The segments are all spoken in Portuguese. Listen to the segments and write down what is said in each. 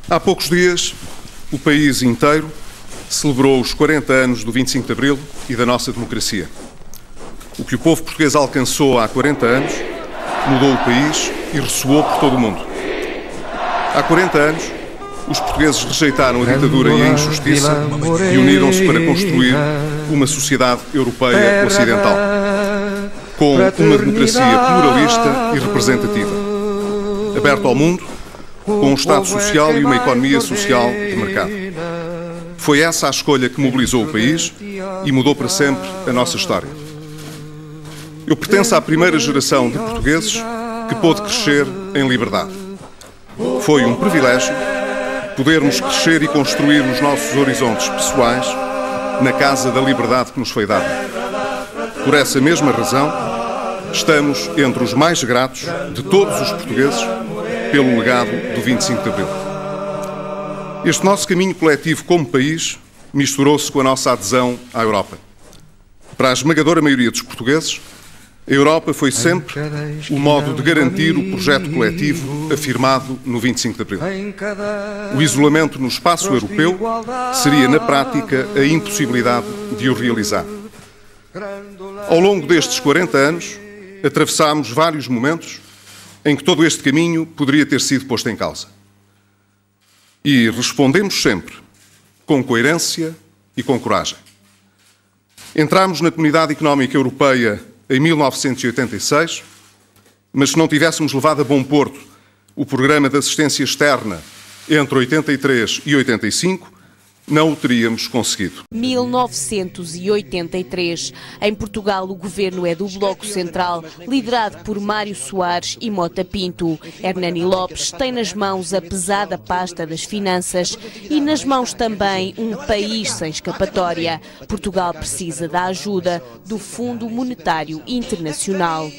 Há poucos dias, o país inteiro celebrou os 40 anos do 25 de Abril e da nossa democracia. O que o povo português alcançou há 40 anos mudou o país e ressoou por todo o mundo. Há 40 anos, os portugueses rejeitaram a ditadura e a injustiça e uniram-se para construir uma sociedade europeia ocidental, com uma democracia pluralista e representativa, aberta ao mundo, com um Estado social e uma economia social de mercado. Foi essa a escolha que mobilizou o país e mudou para sempre a nossa história. Eu pertenço à primeira geração de portugueses que pôde crescer em liberdade. Foi um privilégio podermos crescer e construir os nossos horizontes pessoais na casa da liberdade que nos foi dada. Por essa mesma razão, estamos entre os mais gratos de todos os portugueses pelo legado do 25 de Abril. Este nosso caminho coletivo como país misturou-se com a nossa adesão à Europa. Para a esmagadora maioria dos portugueses, a Europa foi sempre o modo de garantir o projeto coletivo afirmado no 25 de Abril. O isolamento no espaço europeu seria, na prática, a impossibilidade de o realizar. Ao longo destes 40 anos, atravessámos vários momentos em que todo este caminho poderia ter sido posto em causa. E respondemos sempre com coerência e com coragem. Entramos na Comunidade Económica Europeia em 1986, mas se não tivéssemos levado a bom porto o Programa de Assistência Externa entre 83 e 85, não o teríamos conseguido. 1983. Em Portugal, o governo é do Bloco Central, liderado por Mário Soares e Mota Pinto. Hernani Lopes tem nas mãos a pesada pasta das finanças e nas mãos também um país sem escapatória. Portugal precisa da ajuda do Fundo Monetário Internacional.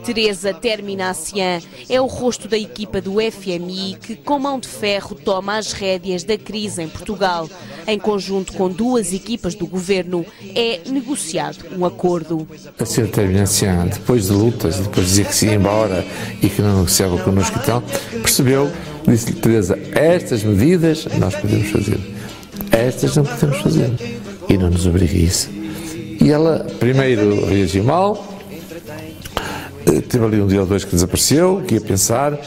Teresa Terminacian é o rosto da equipa do FMI que, com mão de ferro, toma as rédeas da crise em Portugal. Em conjunto com duas equipas do governo, é negociado um acordo. A senhora Terminacian, depois de lutas, depois de dizer que se ia embora e que não negociava connosco e tal, percebeu, disse-lhe: Teresa, estas medidas nós podemos fazer, estas não podemos fazer. E não nos obriga a isso. E ela primeiro reagiu mal. Teve ali um dia ou dois que desapareceu, que ia pensar,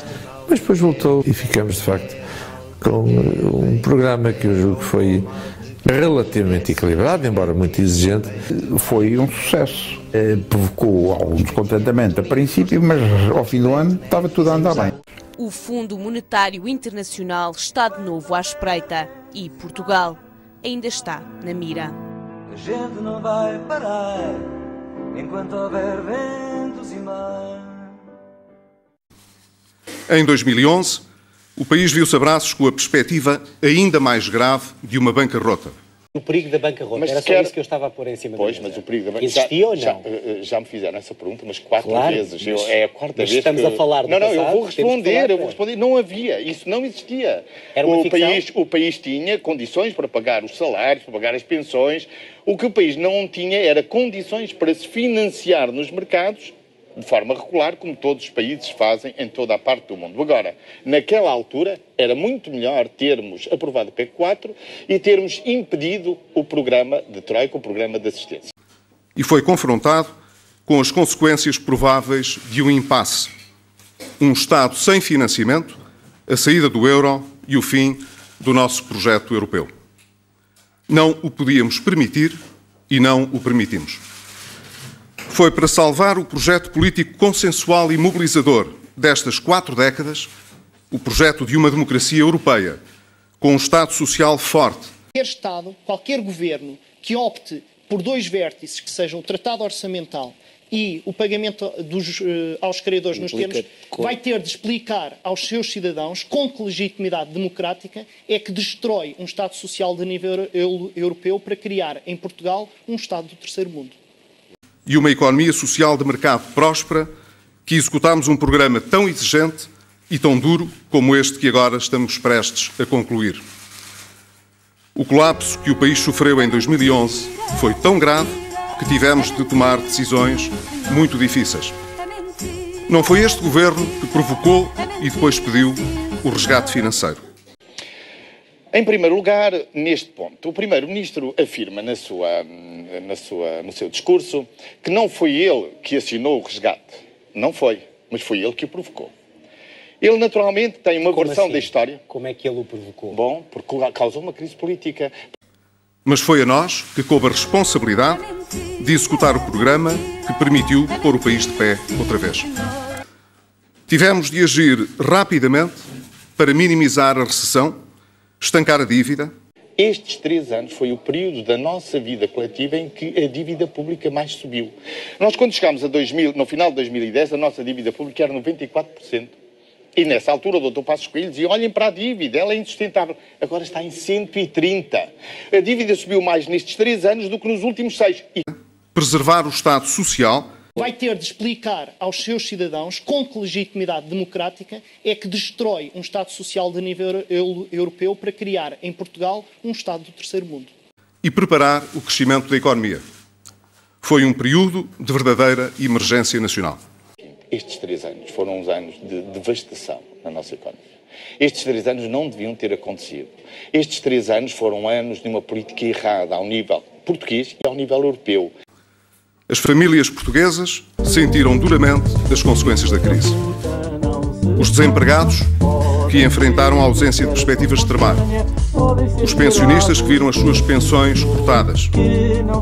mas depois voltou e ficamos, de facto, com um programa que eu julgo que foi relativamente equilibrado, embora muito exigente. Foi um sucesso. Provocou algum descontentamento a princípio, mas ao fim do ano estava tudo a andar bem. O Fundo Monetário Internacional está de novo à espreita e Portugal ainda está na mira. A gente não vai parar enquanto houver ventos e mar. Em 2011, o país viu-se a braços com a perspectiva ainda mais grave de uma bancarrota. O perigo da bancarrota, mas era só isso que eu estava a pôr em cima da mesa. Mas o perigo da bancarrota... Existia ou não? Já me fizeram essa pergunta, mas quatro vezes. Mas, é a quarta vez estamos que... a falar do passado, eu vou responder. Não havia, isso não existia. Era uma o país tinha condições para pagar os salários, para pagar as pensões. O que o país não tinha era condições para se financiar nos mercados de forma regular, como todos os países fazem em toda a parte do mundo. Agora, naquela altura, era muito melhor termos aprovado o PEC 4 e termos impedido o programa de Troika, o programa de assistência. E foi confrontado com as consequências prováveis de um impasse. Um Estado sem financiamento, a saída do euro e o fim do nosso projeto europeu. Não o podíamos permitir e não o permitimos. Foi para salvar o projeto político consensual e mobilizador destas 4 décadas, o projeto de uma democracia europeia, com um Estado social forte. Qualquer Estado, qualquer governo que opte por 2 vértices, que sejam o tratado orçamental e o pagamento aos credores nos termos, vai ter de explicar aos seus cidadãos com que legitimidade democrática é que destrói um Estado social de nível europeu para criar em Portugal um Estado do terceiro mundo. E uma economia social de mercado próspera, que executámos um programa tão exigente e tão duro como este que agora estamos prestes a concluir. O colapso que o país sofreu em 2011 foi tão grave que tivemos de tomar decisões muito difíceis. Não foi este governo que provocou e depois pediu o resgate financeiro. Em primeiro lugar, neste ponto, o Primeiro-Ministro afirma no seu discurso que não foi ele que assinou o resgate. Não foi, mas foi ele que o provocou. Ele, naturalmente, tem uma versão da história. Como é que ele o provocou? Bom, porque causou uma crise política. Mas foi a nós que coube a responsabilidade de executar o programa que permitiu pôr o país de pé outra vez. Tivemos de agir rapidamente para minimizar a recessão, estancar a dívida. Estes 3 anos foi o período da nossa vida coletiva em que a dívida pública mais subiu. Nós, quando chegámos no final de 2010, a nossa dívida pública era 94%. E nessa altura o Dr. Passos Coelho dizia, olhem para a dívida, ela é insustentável. Agora está em 130. A dívida subiu mais nestes 3 anos do que nos últimos 6. Preservar o Estado Social. Vai ter de explicar aos seus cidadãos com que legitimidade democrática é que destrói um Estado Social de nível europeu para criar em Portugal um Estado do terceiro mundo. E preparar o crescimento da economia. Foi um período de verdadeira emergência nacional. Estes 3 anos foram uns anos de devastação na nossa economia. Estes 3 anos não deviam ter acontecido. Estes 3 anos foram anos de uma política errada ao nível português e ao nível europeu. As famílias portuguesas sentiram duramente as consequências da crise. Os desempregados, que enfrentaram a ausência de perspectivas de trabalho. Os pensionistas que viram as suas pensões cortadas.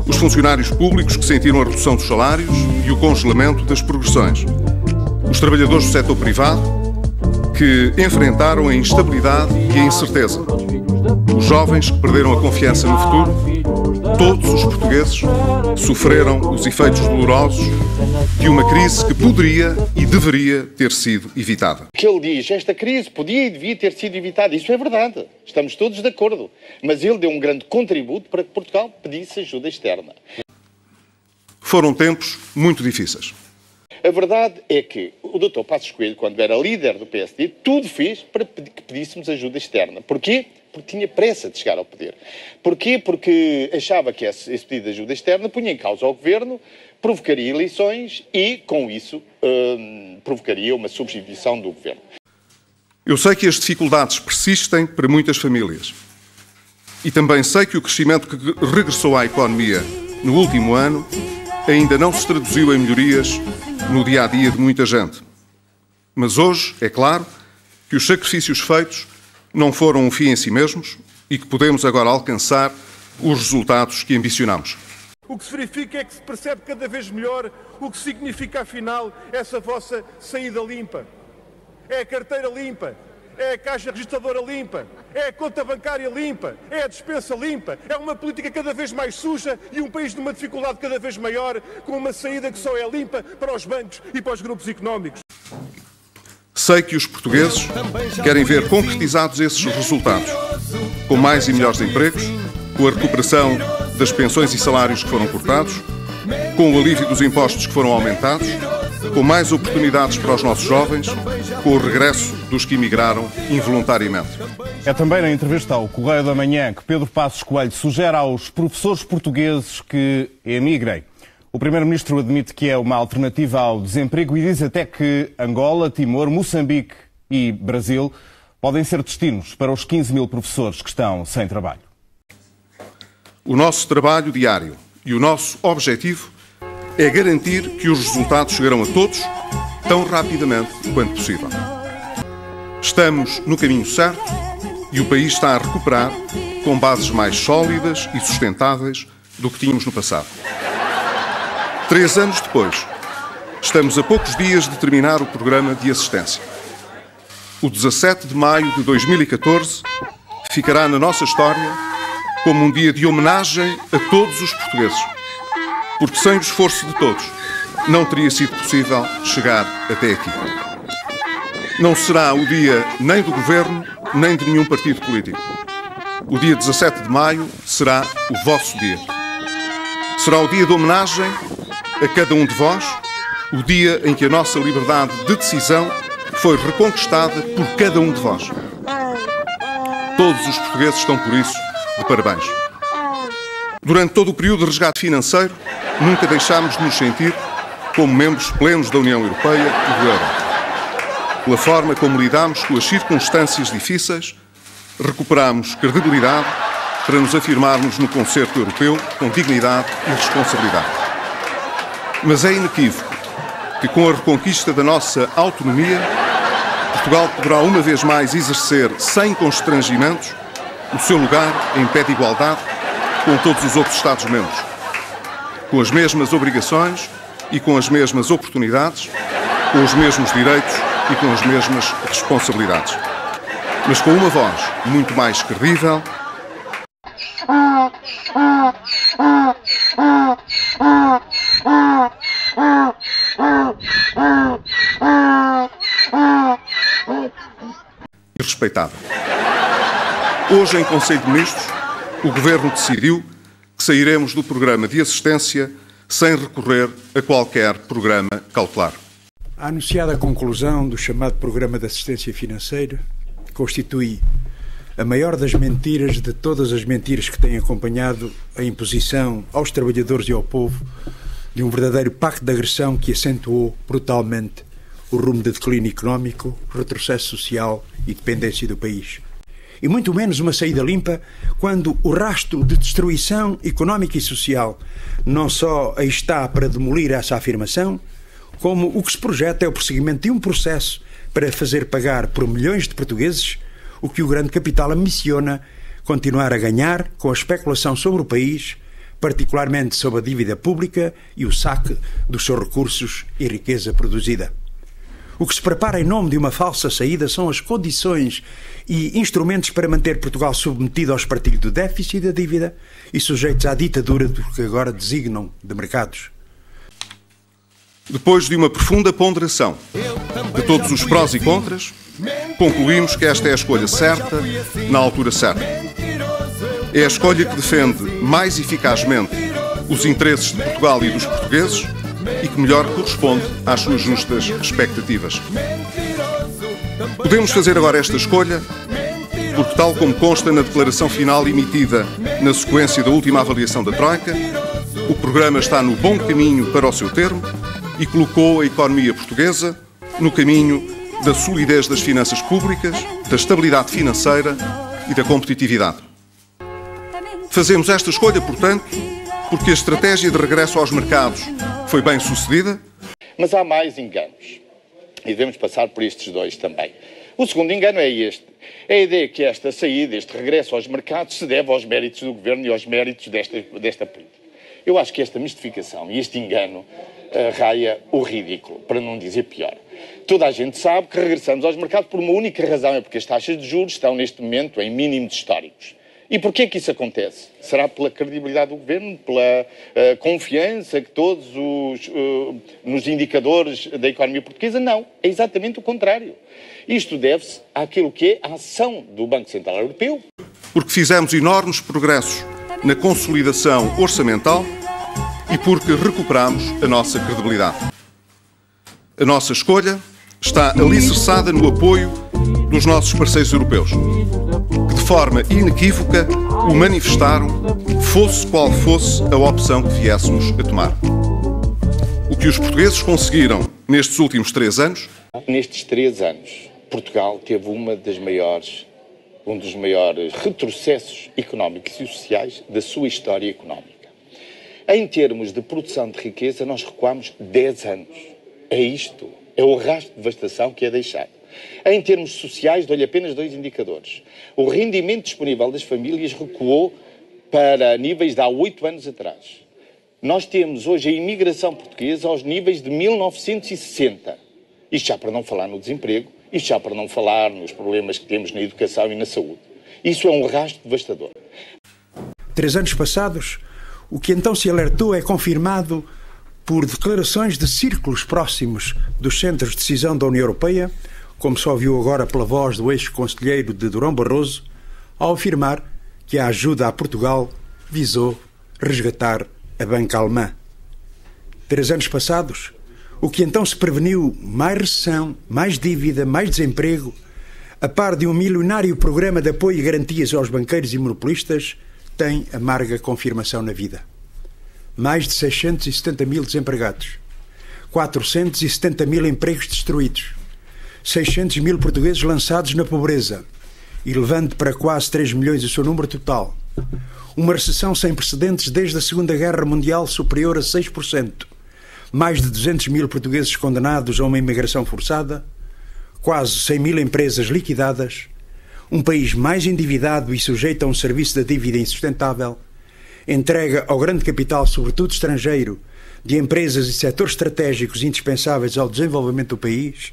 Os funcionários públicos que sentiram a redução dos salários e o congelamento das progressões. Os trabalhadores do setor privado, que enfrentaram a instabilidade e a incerteza. Os jovens que perderam a confiança no futuro. Todos os portugueses sofreram os efeitos dolorosos de uma crise que poderia e deveria ter sido evitada. O que ele diz, esta crise podia e devia ter sido evitada. Isso é verdade. Estamos todos de acordo. Mas ele deu um grande contributo para que Portugal pedisse ajuda externa. Foram tempos muito difíceis. A verdade é que o Dr. Passos Coelho, quando era líder do PSD, tudo fez para que pedíssemos ajuda externa. Porquê? Porque tinha pressa de chegar ao poder. Porquê? Porque achava que esse pedido de ajuda externa punha em causa ao governo, provocaria eleições e, com isso, provocaria uma substituição do governo. Eu sei que as dificuldades persistem para muitas famílias. E também sei que o crescimento que regressou à economia no último ano ainda não se traduziu em melhorias no dia-a-dia de muita gente. Mas hoje, é claro, que os sacrifícios feitos não foram um fim em si mesmos e que podemos agora alcançar os resultados que ambicionamos. O que se verifica é que se percebe cada vez melhor o que significa, afinal, essa vossa saída limpa. É a carteira limpa, é a caixa registradora limpa, é a conta bancária limpa, é a despensa limpa, é uma política cada vez mais suja e um país numa dificuldade cada vez maior, com uma saída que só é limpa para os bancos e para os grupos económicos. Sei que os portugueses querem ver concretizados esses resultados, com mais e melhores empregos, com a recuperação das pensões e salários que foram cortados, com o alívio dos impostos que foram aumentados, com mais oportunidades para os nossos jovens, com o regresso dos que emigraram involuntariamente. É também na entrevista ao Correio da Manhã que Pedro Passos Coelho sugere aos professores portugueses que emigrem. O Primeiro-Ministro admite que é uma alternativa ao desemprego e diz até que Angola, Timor, Moçambique e Brasil podem ser destinos para os 15 mil professores que estão sem trabalho. O nosso trabalho diário e o nosso objetivo é garantir que os resultados chegarão a todos tão rapidamente quanto possível. Estamos no caminho certo e o país está a recuperar com bases mais sólidas e sustentáveis do que tínhamos no passado. 3 anos depois, estamos a poucos dias de terminar o programa de assistência. O 17 de maio de 2014 ficará na nossa história como um dia de homenagem a todos os portugueses, porque sem o esforço de todos não teria sido possível chegar até aqui. Não será o dia nem do Governo, nem de nenhum partido político. O dia 17 de maio será o vosso dia. Será o dia de homenagem a cada um de vós, o dia em que a nossa liberdade de decisão foi reconquistada por cada um de vós. Todos os portugueses estão, por isso, de parabéns. Durante todo o período de resgate financeiro, nunca deixámos de nos sentir como membros plenos da União Europeia e do Euro. Pela forma como lidámos com as circunstâncias difíceis recuperamos credibilidade para nos afirmarmos no concerto europeu com dignidade e responsabilidade. Mas é inequívoco que, com a reconquista da nossa autonomia, Portugal poderá uma vez mais exercer, sem constrangimentos, o seu lugar em pé de igualdade com todos os outros Estados-membros, com as mesmas obrigações e com as mesmas oportunidades, com os mesmos direitos e com as mesmas responsabilidades. Mas com uma voz muito mais credível, e respeitável. Hoje, em Conselho de Ministros, o Governo decidiu que sairemos do programa de assistência sem recorrer a qualquer programa cautelar. A anunciada conclusão do chamado Programa de Assistência Financeira constitui a maior das mentiras de todas as mentiras que têm acompanhado a imposição aos trabalhadores e ao povo de um verdadeiro pacto de agressão que acentuou brutalmente o rumo de declínio económico, retrocesso social e dependência do país. E muito menos uma saída limpa quando o rastro de destruição económica e social não só aí está para demolir essa afirmação, como o que se projeta é o prosseguimento de um processo para fazer pagar por milhões de portugueses o que o grande capital ambiciona continuar a ganhar com a especulação sobre o país, particularmente sobre a dívida pública e o saque dos seus recursos e riqueza produzida. O que se prepara em nome de uma falsa saída são as condições e instrumentos para manter Portugal submetido ao espartilho do déficit e da dívida e sujeitos à ditadura do que agora designam de mercados. Depois de uma profunda ponderação de todos os prós e contras, concluímos que esta é a escolha certa, na altura certa. É a escolha que defende mais eficazmente os interesses de Portugal e dos portugueses e que melhor corresponde às suas justas expectativas. Podemos fazer agora esta escolha porque, tal como consta na declaração final emitida na sequência da última avaliação da Troika, o programa está no bom caminho para o seu termo e colocou a economia portuguesa no caminho da solidez das finanças públicas, da estabilidade financeira e da competitividade. Fazemos esta escolha, portanto, porque a estratégia de regresso aos mercados foi bem sucedida. Mas há mais enganos e devemos passar por estes dois também. O segundo engano é este. É a ideia que esta saída, este regresso aos mercados, se deve aos méritos do Governo e aos méritos desta política. Eu acho que esta mistificação e este engano raia o ridículo, para não dizer pior. Toda a gente sabe que regressamos aos mercados por uma única razão, é porque as taxas de juros estão neste momento em mínimos históricos. E porquê que isso acontece? Será pela credibilidade do Governo, pela confiança que todos nos indicadores da economia portuguesa? Não, é exatamente o contrário. Isto deve-se àquilo que é a ação do Banco Central Europeu. Porque fizemos enormes progressos na consolidação orçamental e porque recuperamos a nossa credibilidade. A nossa escolha está alicerçada no apoio dos nossos parceiros europeus, que de forma inequívoca o manifestaram, fosse qual fosse a opção que viéssemos a tomar. O que os portugueses conseguiram nestes últimos 3 anos? Nestes 3 anos, Portugal teve um dos maiores retrocessos económicos e sociais da sua história económica. Em termos de produção de riqueza, nós recuamos 10 anos. É isto. É o rastro de devastação que é deixado. Em termos sociais, dou-lhe apenas 2 indicadores. O rendimento disponível das famílias recuou para níveis de há 8 anos atrás. Nós temos hoje a imigração portuguesa aos níveis de 1960. Isto já para não falar no desemprego, isto já para não falar nos problemas que temos na educação e na saúde. Isso é um rastro devastador. 3 anos passados, o que então se alertou é confirmado por declarações de círculos próximos dos centros de decisão da União Europeia, como só ouviu agora pela voz do ex-conselheiro de Durão Barroso, ao afirmar que a ajuda a Portugal visou resgatar a banca alemã. 3 anos passados, o que então se preveniu mais recessão, mais dívida, mais desemprego, a par de um milionário programa de apoio e garantias aos banqueiros e monopolistas, tem amarga confirmação na vida. Mais de 670 mil desempregados, 470 mil empregos destruídos, 600 mil portugueses lançados na pobreza e levando para quase 3 milhões o seu número total. Uma recessão sem precedentes desde a Segunda Guerra Mundial superior a 6%. Mais de 200 mil portugueses condenados a uma imigração forçada. Quase 100 mil empresas liquidadas. Um país mais endividado e sujeito a um serviço de dívida insustentável. Entrega ao grande capital, sobretudo estrangeiro, de empresas e setores estratégicos indispensáveis ao desenvolvimento do país.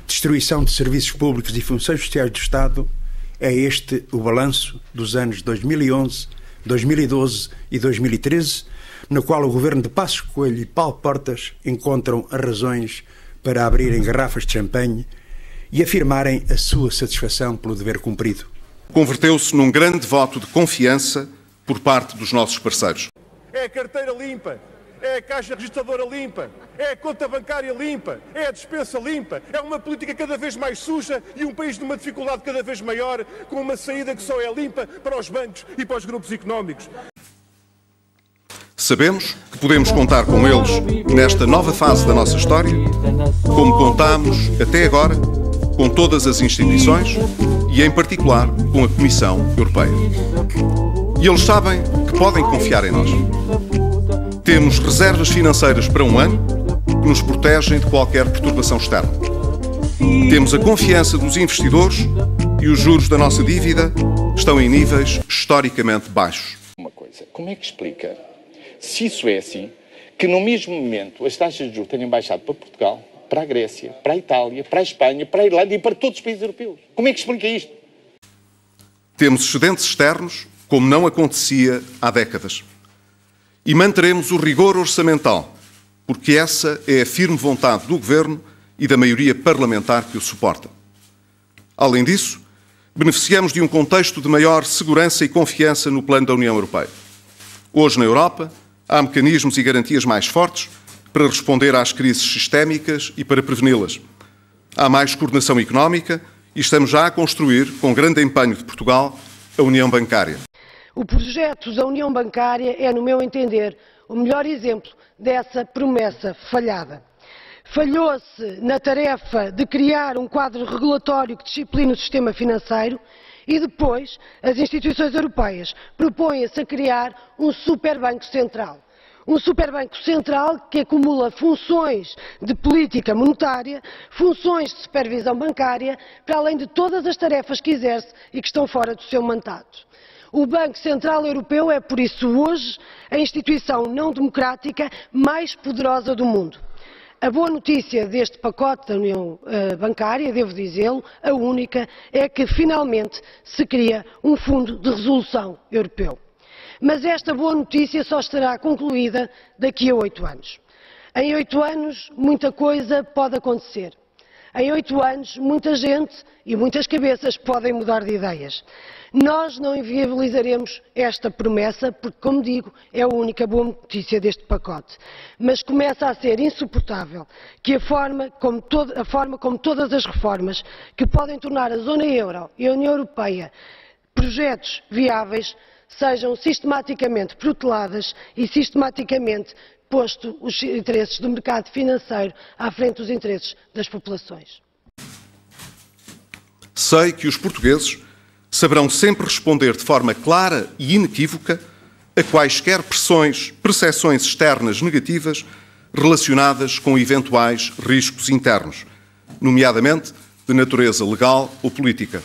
Destruição de serviços públicos e funções sociais do Estado. É este o balanço dos anos 2011, 2012 e 2013, no qual o governo de Passos Coelho e Paulo Portas encontram as razões para abrirem garrafas de champanhe e afirmarem a sua satisfação pelo dever cumprido. Converteu-se num grande voto de confiança por parte dos nossos parceiros. É a carteira limpa, é a caixa registradora limpa, é a conta bancária limpa, é a despensa limpa, é uma política cada vez mais suja e um país numa dificuldade cada vez maior, com uma saída que só é limpa para os bancos e para os grupos económicos. Sabemos que podemos contar com eles nesta nova fase da nossa história, como contámos até agora com todas as instituições e, em particular, com a Comissão Europeia. E eles sabem que podem confiar em nós. Temos reservas financeiras para um ano que nos protegem de qualquer perturbação externa. Temos a confiança dos investidores e os juros da nossa dívida estão em níveis historicamente baixos. Uma coisa, como é que explica, se isso é assim, que no mesmo momento as taxas de juros tenham baixado para Portugal, para a Grécia, para a Itália, para a Espanha, para a Irlanda e para todos os países europeus? Como é que explica isto? Temos excedentes externos como não acontecia há décadas. E manteremos o rigor orçamental, porque essa é a firme vontade do Governo e da maioria parlamentar que o suporta. Além disso, beneficiamos de um contexto de maior segurança e confiança no plano da União Europeia. Hoje, na Europa, há mecanismos e garantias mais fortes para responder às crises sistémicas e para preveni-las. Há mais coordenação económica e estamos já a construir, com grande empenho de Portugal, a União Bancária. O projeto da União Bancária é, no meu entender, o melhor exemplo dessa promessa falhada. Falhou-se na tarefa de criar um quadro regulatório que discipline o sistema financeiro e depois as instituições europeias propõem-se a criar um superbanco central. Um superbanco central que acumula funções de política monetária, funções de supervisão bancária, para além de todas as tarefas que exerce e que estão fora do seu mandato. O Banco Central Europeu é, por isso, hoje, a instituição não democrática mais poderosa do mundo. A boa notícia deste pacote da União Bancária, devo dizê-lo, a única, é que finalmente se cria um fundo de resolução europeu. Mas esta boa notícia só estará concluída daqui a 8 anos. Em 8 anos, muita coisa pode acontecer. Em 8 anos, muita gente e muitas cabeças podem mudar de ideias. Nós não inviabilizaremos esta promessa, porque, como digo, é a única boa notícia deste pacote. Mas começa a ser insuportável que a forma como todas as reformas que podem tornar a zona euro e a União Europeia projetos viáveis sejam sistematicamente proteladas e sistematicamente posto os interesses do mercado financeiro à frente dos interesses das populações. Sei que os portugueses saberão sempre responder de forma clara e inequívoca a quaisquer percepções externas negativas relacionadas com eventuais riscos internos, nomeadamente de natureza legal ou política.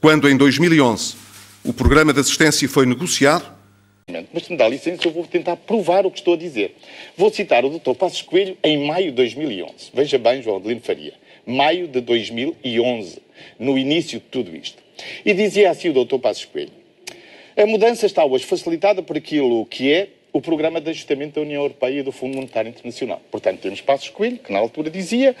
Quando, em 2011, o programa de assistência foi negociado... Mas se me dá licença, eu vou tentar provar o que estou a dizer. Vou citar o Dr. Passos Coelho em maio de 2011. Veja bem, João Adelino Faria. Maio de 2011, no início de tudo isto. E dizia assim o Dr. Passos Coelho: a mudança está hoje facilitada por aquilo que é o Programa de Ajustamento da União Europeia e do Fundo Monetário Internacional. Portanto, temos Passos Coelho, que na altura dizia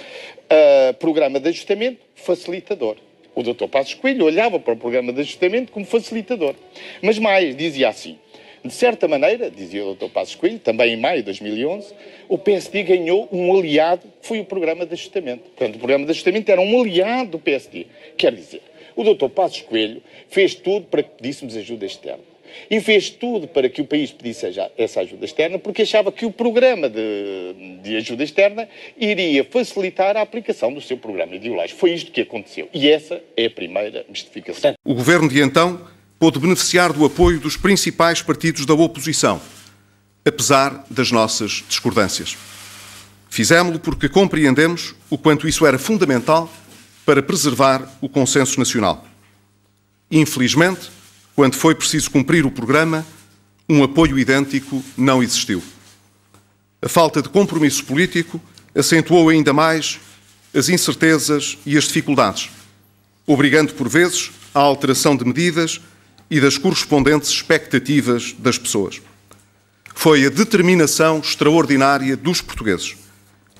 Programa de Ajustamento facilitador. O Dr. Passos Coelho olhava para o programa de ajustamento como facilitador. Mas mais, dizia assim, de certa maneira, dizia o Dr. Passos Coelho, também em maio de 2011, o PSD ganhou um aliado, que foi o programa de ajustamento. Portanto, o programa de ajustamento era um aliado do PSD. Quer dizer, o Dr. Passos Coelho fez tudo para que pedíssemos ajuda externa. E fez tudo para que o país pedisse essa ajuda externa, porque achava que o programa de ajuda externa iria facilitar a aplicação do seu programa ideológico. Foi isto que aconteceu. E essa é a primeira mistificação. O governo de então pôde beneficiar do apoio dos principais partidos da oposição, apesar das nossas discordâncias. Fizemos-lo porque compreendemos o quanto isso era fundamental para preservar o consenso nacional. Infelizmente, quando foi preciso cumprir o programa, um apoio idêntico não existiu. A falta de compromisso político acentuou ainda mais as incertezas e as dificuldades, obrigando por vezes à alteração de medidas e das correspondentes expectativas das pessoas. Foi a determinação extraordinária dos portugueses,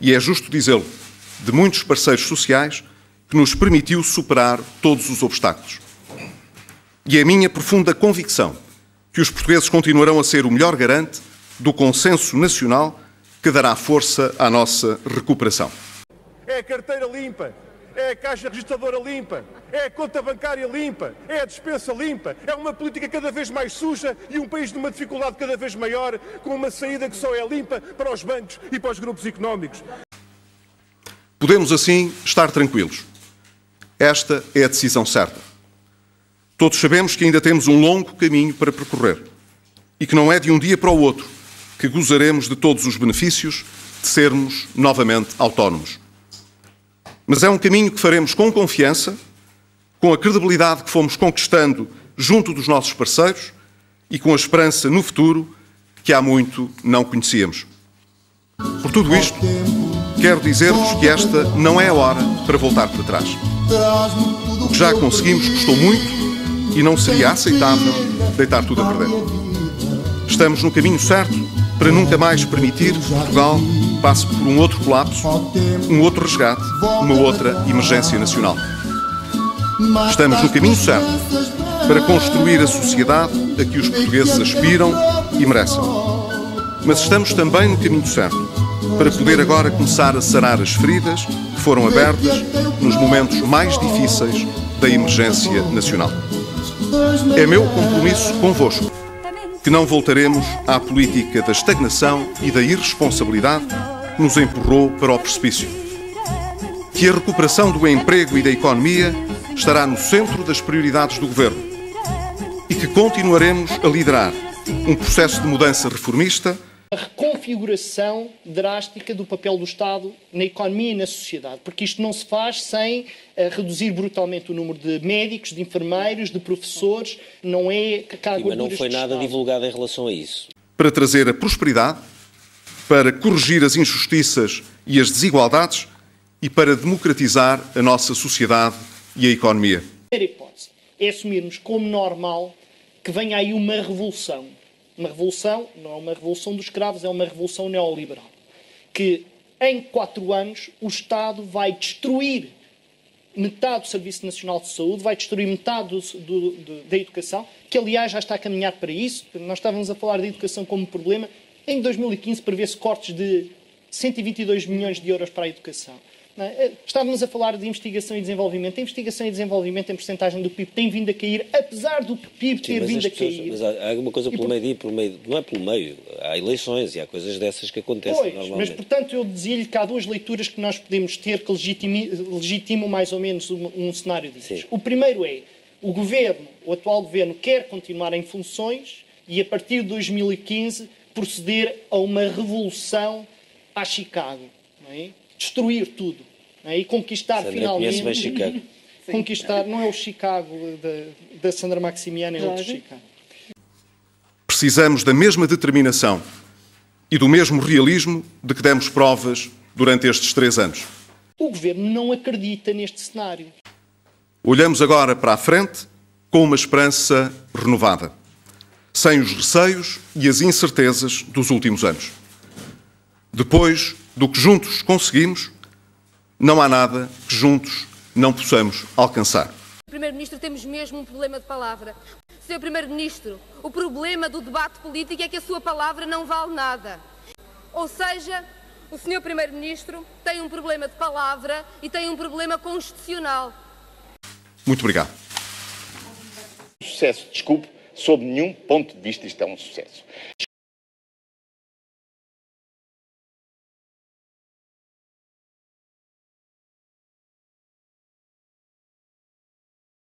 e é justo dizê-lo, de muitos parceiros sociais, que nos permitiu superar todos os obstáculos. E é a minha profunda convicção que os portugueses continuarão a ser o melhor garante do consenso nacional que dará força à nossa recuperação. É a carteira limpa, é a caixa registradora limpa, é a conta bancária limpa, é a despensa limpa, é uma política cada vez mais suja e um país numa dificuldade cada vez maior, com uma saída que só é limpa para os bancos e para os grupos económicos. Podemos assim estar tranquilos. Esta é a decisão certa. Todos sabemos que ainda temos um longo caminho para percorrer e que não é de um dia para o outro que gozaremos de todos os benefícios de sermos novamente autónomos. Mas é um caminho que faremos com confiança, com a credibilidade que fomos conquistando junto dos nossos parceiros e com a esperança no futuro que há muito não conhecíamos. Por tudo isto, quero dizer-vos que esta não é a hora para voltar para trás. O que já conseguimos custou muito e não seria aceitável deitar tudo a perder. Estamos no caminho certo para nunca mais permitir que Portugal passe por um outro colapso, um outro resgate, uma outra emergência nacional. Estamos no caminho certo para construir a sociedade a que os portugueses aspiram e merecem. Mas estamos também no caminho certo para poder agora começar a sarar as feridas que foram abertas nos momentos mais difíceis da emergência nacional. É meu compromisso convosco que não voltaremos à política da estagnação e da irresponsabilidade que nos empurrou para o precipício. Que a recuperação do emprego e da economia estará no centro das prioridades do Governo e que continuaremos a liderar um processo de mudança reformista. A reconfiguração drástica do papel do Estado na economia e na sociedade, porque isto não se faz sem reduzir brutalmente o número de médicos, de enfermeiros, de professores, não é cargo. Mas não foi nada divulgado em relação a isso. Para trazer a prosperidade, para corrigir as injustiças e as desigualdades e para democratizar a nossa sociedade e a economia. A primeira hipótese é assumirmos como normal que venha aí uma revolução. Uma revolução, não é uma revolução dos escravos, é uma revolução neoliberal. Que em 4 anos o Estado vai destruir metade do Serviço Nacional de Saúde, vai destruir metade da educação, que aliás já está a caminhar para isso. Nós estávamos a falar de educação como problema. Em 2015 prevê-se cortes de 122 milhões de euros para a educação. Estávamos a falar de investigação e desenvolvimento. A investigação e desenvolvimento em porcentagem do PIB tem vindo a cair, apesar do PIB ter vindo a cair. Mas há alguma coisa pelo meio, não é pelo meio, há eleições e há coisas dessas que acontecem normalmente. Mas, portanto, eu dizia-lhe que há 2 leituras que nós podemos ter que legitimam mais ou menos um cenário desses. O primeiro é, o atual governo quer continuar em funções e, a partir de 2015, proceder a uma revolução à Chicago, não é? Destruir tudo. E conquistar finalmente. Bem Chicago. Conquistar, não é o Chicago da Sandra Maximiano, é outro Chicago. Precisamos da mesma determinação e do mesmo realismo de que demos provas durante estes 3 anos. O Governo não acredita neste cenário. Olhamos agora para a frente com uma esperança renovada, sem os receios e as incertezas dos últimos anos. Depois do que juntos conseguimos, não há nada que juntos não possamos alcançar. Primeiro-Ministro, temos mesmo um problema de palavra. Sr. Primeiro-Ministro, o problema do debate político é que a sua palavra não vale nada. Ou seja, o Sr. Primeiro-Ministro tem um problema de palavra e tem um problema constitucional. Muito obrigado. Sucesso, desculpe, sob nenhum ponto de vista isto é um sucesso.